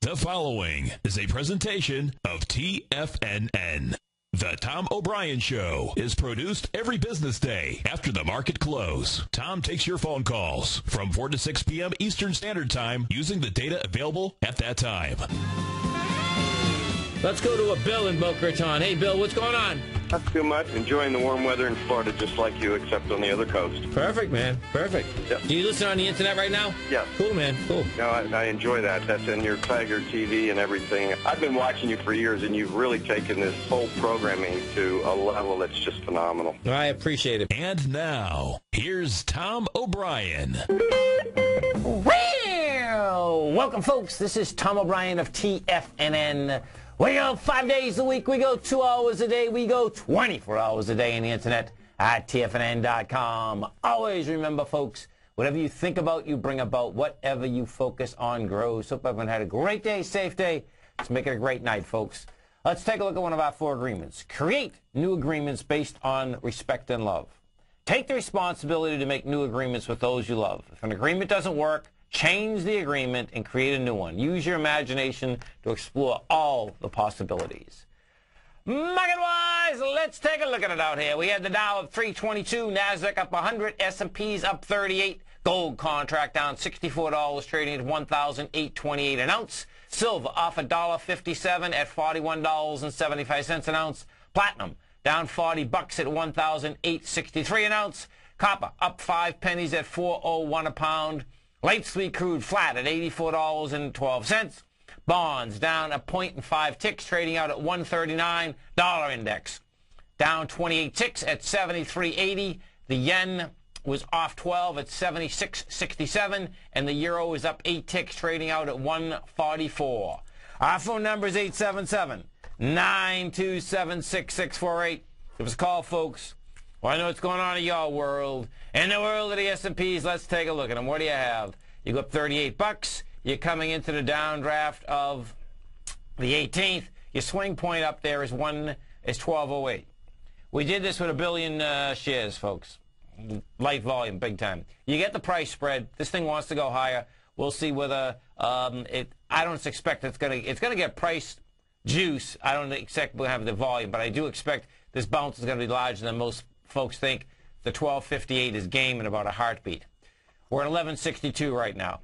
The following is a presentation of TFNN. The Tom O'Brien Show is produced every business day after the market close. Tom takes your phone calls from 4 to 6 p.m. Eastern Standard Time using the data available at that time. Let's go to a Bill in Boca Raton. Hey, Bill, what's going on? Not too much. Enjoying the warm weather in Florida just like you, except on the other coast. Perfect, man. Perfect. Yep. Do you listen on the internet right now? Yes. Cool, man. Cool. No, I enjoy that. That's in your Tiger TV and everything. I've been watching you for years, and you've really taken this whole programming to a level that's just phenomenal. I appreciate it. And now, here's Tom O'Brien. Well, welcome, folks. This is Tom O'Brien of TFNN. We go 5 days a week. We go 2 hours a day. We go 24 hours a day on the internet at TFNN.com. Always remember, folks, whatever you think about, you bring about. Whatever you focus on grows. Hope everyone had a great day, safe day. Let's make it a great night, folks. Let's take a look at one of our 4 agreements. Create new agreements based on respect and love. Take the responsibility to make new agreements with those you love. If an agreement doesn't work, change the agreement and create a new one. Use your imagination to explore all the possibilities. Market-wise, let's take a look at it out here. We had the Dow up 322, NASDAQ up 100, S&P's up 38, gold contract down $64, trading at $1,828 an ounce. Silver off $1.57 at $41.75 an ounce. Platinum down $40 at $1,863 an ounce. Copper up 5 pennies at $4.01 a pound. Light sweet crude flat at $84.12. Bonds down 1.5 ticks, trading out at 139. Dollar index down 28 ticks at 73.80. The yen was off 12 at 76.67, and the euro is up 8 ticks, trading out at 144. Our phone number is 877-927-6648. Give us a call, folks. Well, I know what's going on in your world. In the world of the S&Ps, let's take a look at them. What do you have? You go up $38. You're coming into the downdraft of the 18th. Your swing point up there is 1208. We did this with 1 billion shares, folks. Light volume, big time. You get the price spread. This thing wants to go higher. We'll see whether I don't expect it's gonna get price juice. I don't expect we'll have the volume, but I do expect this bounce is going to be larger than most folks think. The 1258 is game in about a heartbeat. We're at 1162 right now.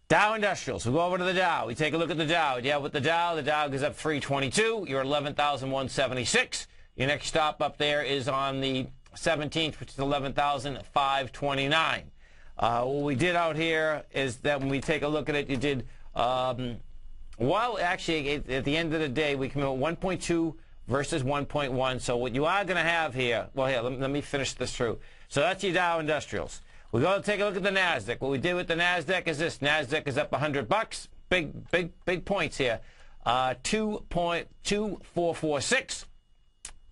Dow Industrials. We go over to the Dow. We take a look at the Dow. Yeah, with the Dow goes up 322. You're at 11,176. Your next stop up there is on the 17th, which is 11,529. What we did out here is that when we take a look at it, you did, well, actually, at the end of the day, we come in with 1.2 versus 1.1. So what you are going to have here, well, here, let me finish this through. So that's your Dow Industrials. We're going to take a look at the NASDAQ. What we did with the NASDAQ is this. NASDAQ is up $100. Big points here. 2.2446.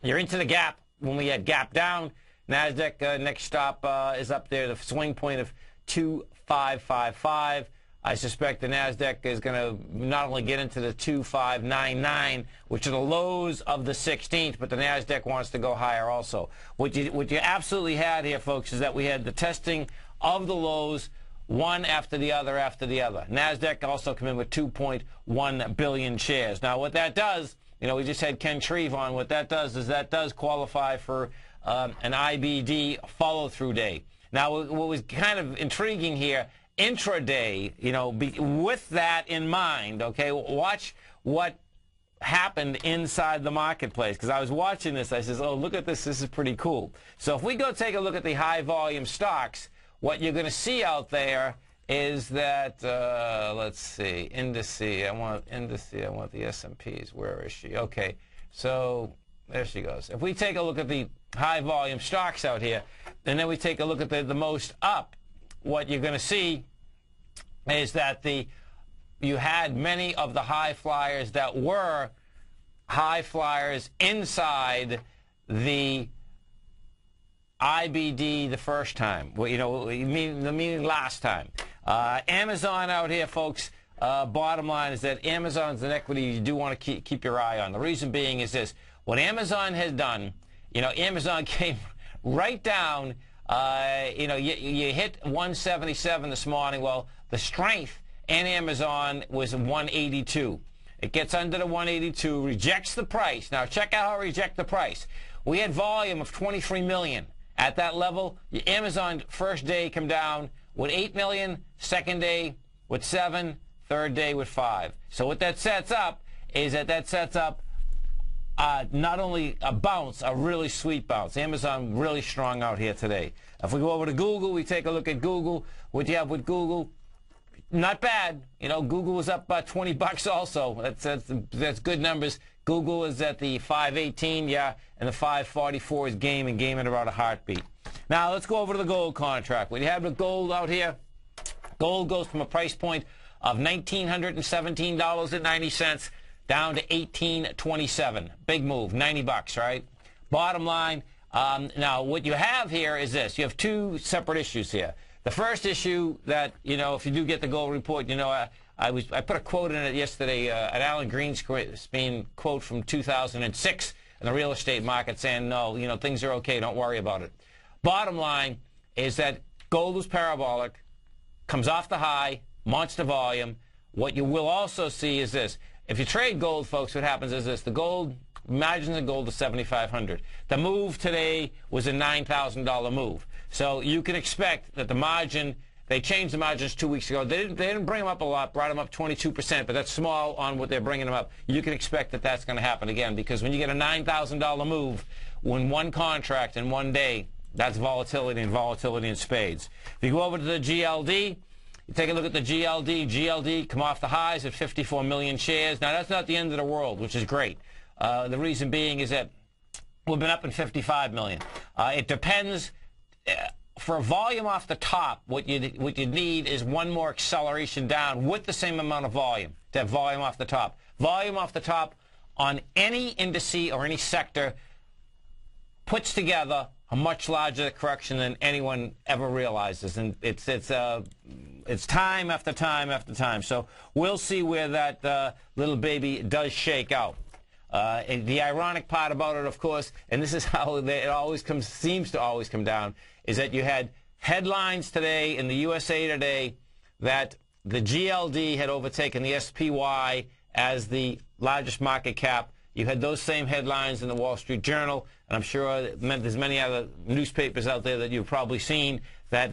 You're into the gap when we had gap down. NASDAQ next stop is up there, the swing point of 2555. I suspect the NASDAQ is going to not only get into the 2599, which are the lows of the 16th, but the NASDAQ wants to go higher also. What you absolutely had here, folks, is that we had the testing of the lows, one after the other after the other. NASDAQ also come in with 2.1 billion shares. Now, what that does, you know, we just had Ken Shreve on. What that does is that does qualify for an IBD follow-through day. Now, what was kind of intriguing here, intraday, you know, with that in mind, okay, watch what happened inside the marketplace. Because I was watching this, I says, oh, look at this, this is pretty cool. So if we go take a look at the high volume stocks, what you're going to see out there is that, let's see, indice, I want the S&Ps, where is she? Okay, so there she goes. If we take a look at the high volume stocks out here, and then we take a look at the most up, what you're going to see is that you had many of the high flyers that were high flyers inside the IBD the first time. Well, you know, meaning last time. Amazon out here, folks, bottom line is that Amazon's an equity you do want to keep your eye on. The reason being is this. What Amazon has done, you know, Amazon came right down. You know, you hit 177 this morning. Well, the strength and Amazon was 182. It gets under the 182, rejects the price. Now, check out how it rejects the price. We had volume of 23 million. At that level, Amazon first day come down with 8 million, second day with 7, third day with 5. So what that sets up is that sets up not only a bounce, a really sweet bounce. Amazon really strong out here today. If we go over to Google, we take a look at Google. What you have with Google, not bad. You know, Google was up about 20 bucks also. That's good numbers. Google is at the 518, yeah, and the 544 is gaming at about a heartbeat. Now let's go over to the gold contract. What you have with gold out here, gold goes from a price point of $1,917.90 down to $1,827. Big move, 90 bucks, right? Bottom line, now what you have here is this. You have two separate issues here. The first issue that, you know, if you do get the gold report, you know, I put a quote in it yesterday, an Alan Greenspan quote from 2006 in the real estate market saying, no, you know, things are okay, don't worry about it. Bottom line is that gold was parabolic, comes off the high, monster volume. What you will also see is this. If you trade gold, folks, what happens is this. The gold, imagine the gold is 7,500. The move today was a $9,000 move. So you can expect that the margin, they changed the margins 2 weeks ago. They didn't bring them up a lot, brought them up 22%, but that's small on what they're bringing them up. You can expect that that's going to happen again, because when you get a $9,000 move in one contract in one day, that's volatility, and volatility in spades. If you go over to the GLD, you take a look at the GLD. GLD come off the highs at 54 million shares. Now, that's not the end of the world, which is great. The reason being is that we've been up in 55 million. It depends. For volume off the top, what you need is one more acceleration down with the same amount of volume to have volume off the top. Volume off the top on any indice or any sector puts together a much larger correction than anyone ever realizes, and it's time after time after time. So we'll see where that little baby does shake out. And the ironic part about it, of course, and this is how it always seems to always come down, is that you had headlines today in the USA Today that the GLD had overtaken the SPY as the largest market cap. You had those same headlines in the Wall Street Journal, and I'm sure there's many other newspapers out there that you've probably seen that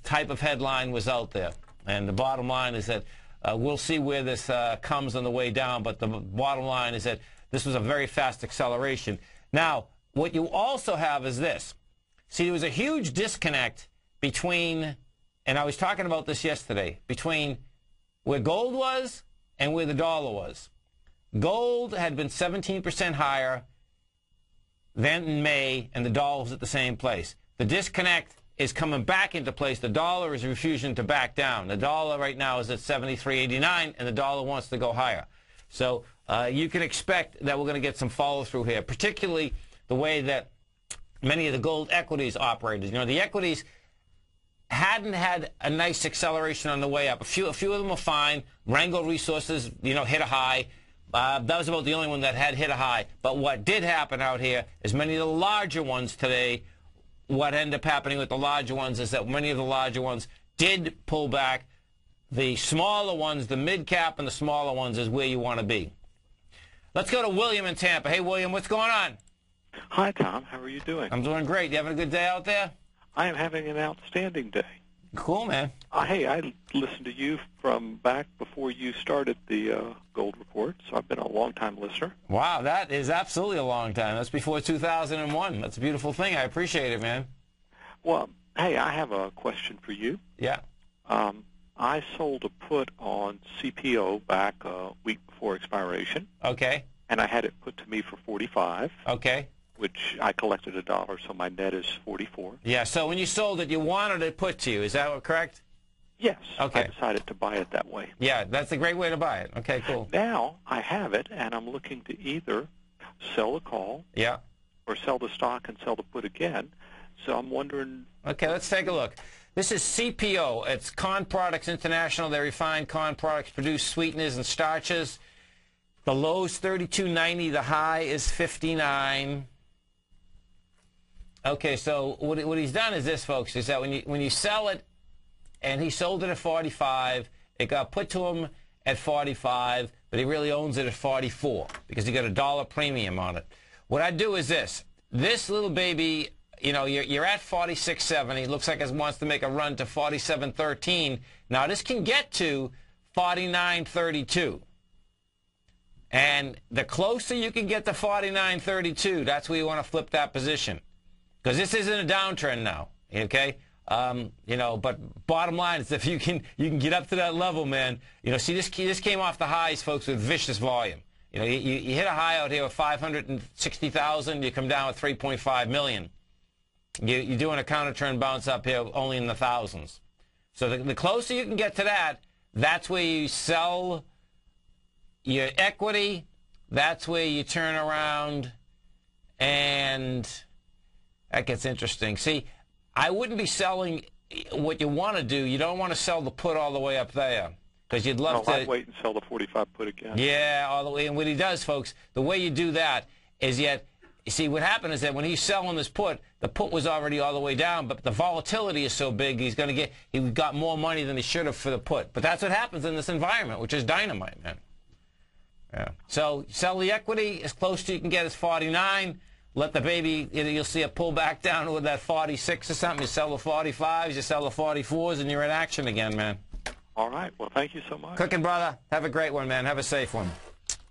type of headline was out there. And the bottom line is that we'll see where this comes on the way down, but the bottom line is that this was a very fast acceleration. Now, what you also have is this. See, there was a huge disconnect between, and I was talking about this yesterday, between where gold was and where the dollar was. Gold had been 17% higher than in May, and the dollar was at the same place. The disconnect is coming back into place. The dollar is refusing to back down. The dollar right now is at 73.89, and the dollar wants to go higher. So you can expect that we're going to get some follow-through here, particularly the way that many of the gold equities operated. You know, the equities hadn't had a nice acceleration on the way up. A few of them were fine. Rango Resources, you know, hit a high. That was about the only one that had hit a high. But what did happen out here is many of the larger ones today, what ended up happening with the larger ones is that many of the larger ones did pull back. The smaller ones, the mid-cap and the smaller ones is where you want to be. Let's go to William in Tampa. Hey, William, what's going on? Hi, Tom. How are you doing? I'm doing great. You having a good day out there? I am having an outstanding day. Cool, man. Hey, I listened to you from back before you started the Gold Report, so I've been a long-time listener. Wow, that is absolutely a long time. That's before 2001. That's a beautiful thing. I appreciate it, man. Well, hey, I have a question for you. Yeah. I sold a put on CPO back a week before expiration. Okay. And I had it put to me for $45. Okay. Which I collected $1, so my net is $44. Yeah, so when you sold it, you wanted it put to you. Is that correct? Yes. Okay. I decided to buy it that way. Yeah, that's a great way to buy it. Okay, cool. Now I have it, and I'm looking to either sell the call or sell the stock and sell the put again. So I'm wondering... Okay, let's take a look. This is CPO. It's Corn Products International. They refine corn products, produce sweeteners and starches. The low is 32.90. The high is 59. Okay, so what he's done is this, folks, is that when you sell it, and he sold it at 45, It got put to him at 45, but he really owns it at 44 because he got a $1 premium on it. What I do is this. This little baby, you know, you're at 46.70. Looks like it wants to make a run to 47.13. Now, this can get to 49.32. And the closer you can get to 49.32, that's where you want to flip that position. Because this isn't a downtrend now, okay? You know, but bottom line is if you can get up to that level, man. You know, see, this came off the highs, folks, with vicious volume. You know, you hit a high out here with 560,000, you come down with 3.5 million. You're doing a counter trend bounce up here only in the thousands. So the closer you can get to that, that's where you sell your equity. That's where you turn around, and that gets interesting. See, I wouldn't be selling what you want to do. You don't want to sell the put all the way up there because you'd love to. I'd wait and sell the 45 put again. Yeah, all the way. And what he does, folks, the way you do that is you see, what happened is that when he's selling this put, the put was already all the way down, but the volatility is so big, he got more money than he should have for the put. But that's what happens in this environment, which is dynamite, man. Yeah. So sell the equity as close to you can get as 49. Let the baby, you'll see a pull back down with that 46 or something. You sell the 45s, you sell the 44s, and you're in action again, man. All right. Well, thank you so much. Cooking, brother. Have a great one, man. Have a safe one.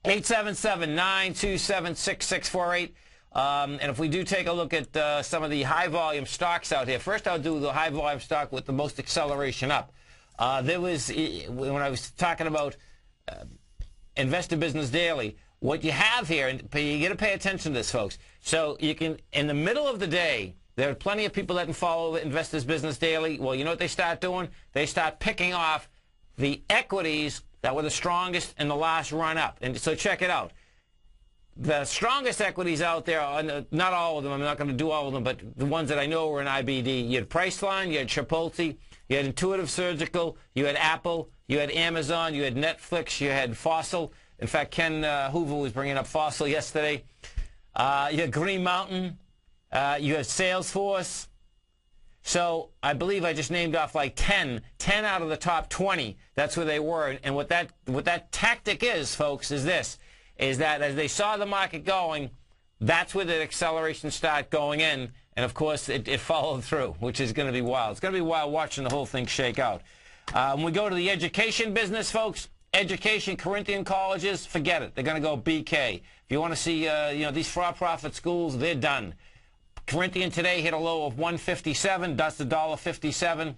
877-927-6648. And if we do take a look at some of the high-volume stocks out here, first I'll do the high-volume stock with the most acceleration up. There was, when I was talking about Investor Business Daily, what you have here, and you got to pay attention to this, folks. So you can, in the middle of the day, there are plenty of people that can follow the Investors Business Daily. Well, you know what they start doing? They start picking off the equities that were the strongest in the last run up. And so check it out. The strongest equities out there, are, not all of them, I'm not going to do all of them, but the ones that I know were in IBD. You had Priceline, you had Chipotle, you had Intuitive Surgical, you had Apple, you had Amazon, you had Netflix, you had Fossil. In fact, Ken Hoover was bringing up Fossil yesterday. You had Green Mountain. You had Salesforce. So I believe I just named off like 10 out of the top 20. That's where they were. And what that tactic is, folks, is this, is that as they saw the market going, that's where the acceleration started going in. And, of course, it followed through, which is going to be wild. It's going to be wild watching the whole thing shake out. When we go to the education business, folks, education, Corinthian colleges, forget it. They're going to go BK. If you want to see, you know, these for-profit schools, they're done. Corinthian today hit a low of 157. That's $1.57.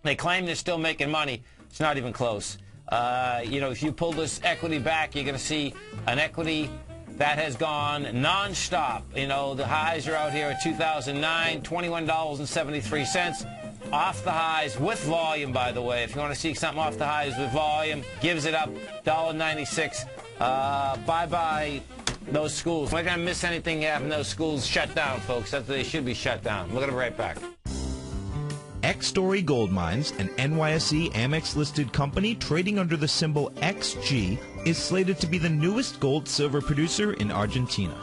They claim they're still making money. It's not even close. You know, if you pull this equity back, you're going to see an equity that has gone nonstop. You know, the highs are out here at 2009, $21.73. Off the highs with volume, by the way. If you want to see something off the highs with volume, gives it up, $1.96. Bye-bye those schools. We're not going to miss anything having those schools shut down, folks. That's, they should be shut down. We're going to be right back. X-Story Gold Mines, an NYSE Amex-listed company trading under the symbol XG, is slated to be the newest gold-silver producer in Argentina.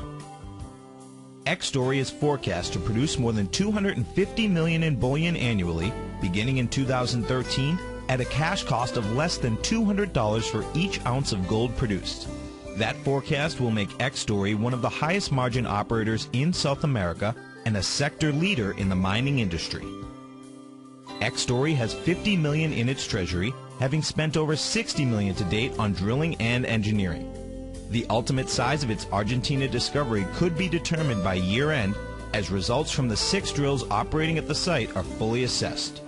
X-Story is forecast to produce more than $250 million in bullion annually, beginning in 2013, at a cash cost of less than $200 for each ounce of gold produced. That forecast will make X-Story one of the highest margin operators in South America and a sector leader in the mining industry. X-Story has $50 million in its treasury, having spent over $60 million to date on drilling and engineering. The ultimate size of its Argentina discovery could be determined by year-end, as results from the 6 drills operating at the site are fully assessed.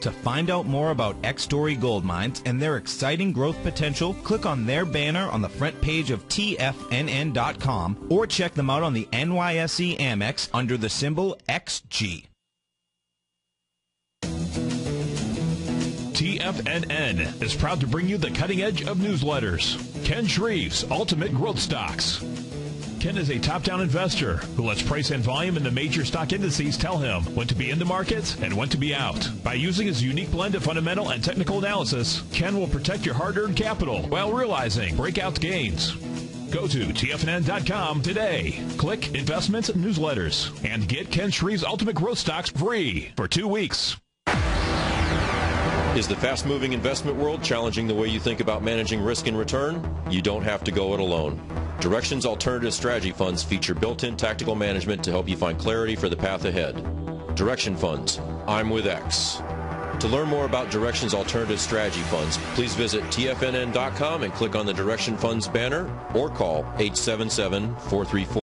To find out more about X-Story Gold Mines and their exciting growth potential, click on their banner on the front page of TFNN.com or check them out on the NYSE Amex under the symbol XG. TFNN is proud to bring you the cutting edge of newsletters. Ken Shreve's Ultimate Growth Stocks. Ken is a top-down investor who lets price and volume in the major stock indices tell him when to be in the market and when to be out. By using his unique blend of fundamental and technical analysis, Ken will protect your hard-earned capital while realizing breakout gains. Go to TFNN.com today. Click Investments and Newsletters and get Ken Shreve's Ultimate Growth Stocks free for 2 weeks. Is the fast-moving investment world challenging the way you think about managing risk and return? You don't have to go it alone. Directions Alternative Strategy Funds feature built-in tactical management to help you find clarity for the path ahead. Direction Funds. I'm with X. To learn more about Directions Alternative Strategy Funds, please visit TFNN.com and click on the Direction Funds banner or call 877-434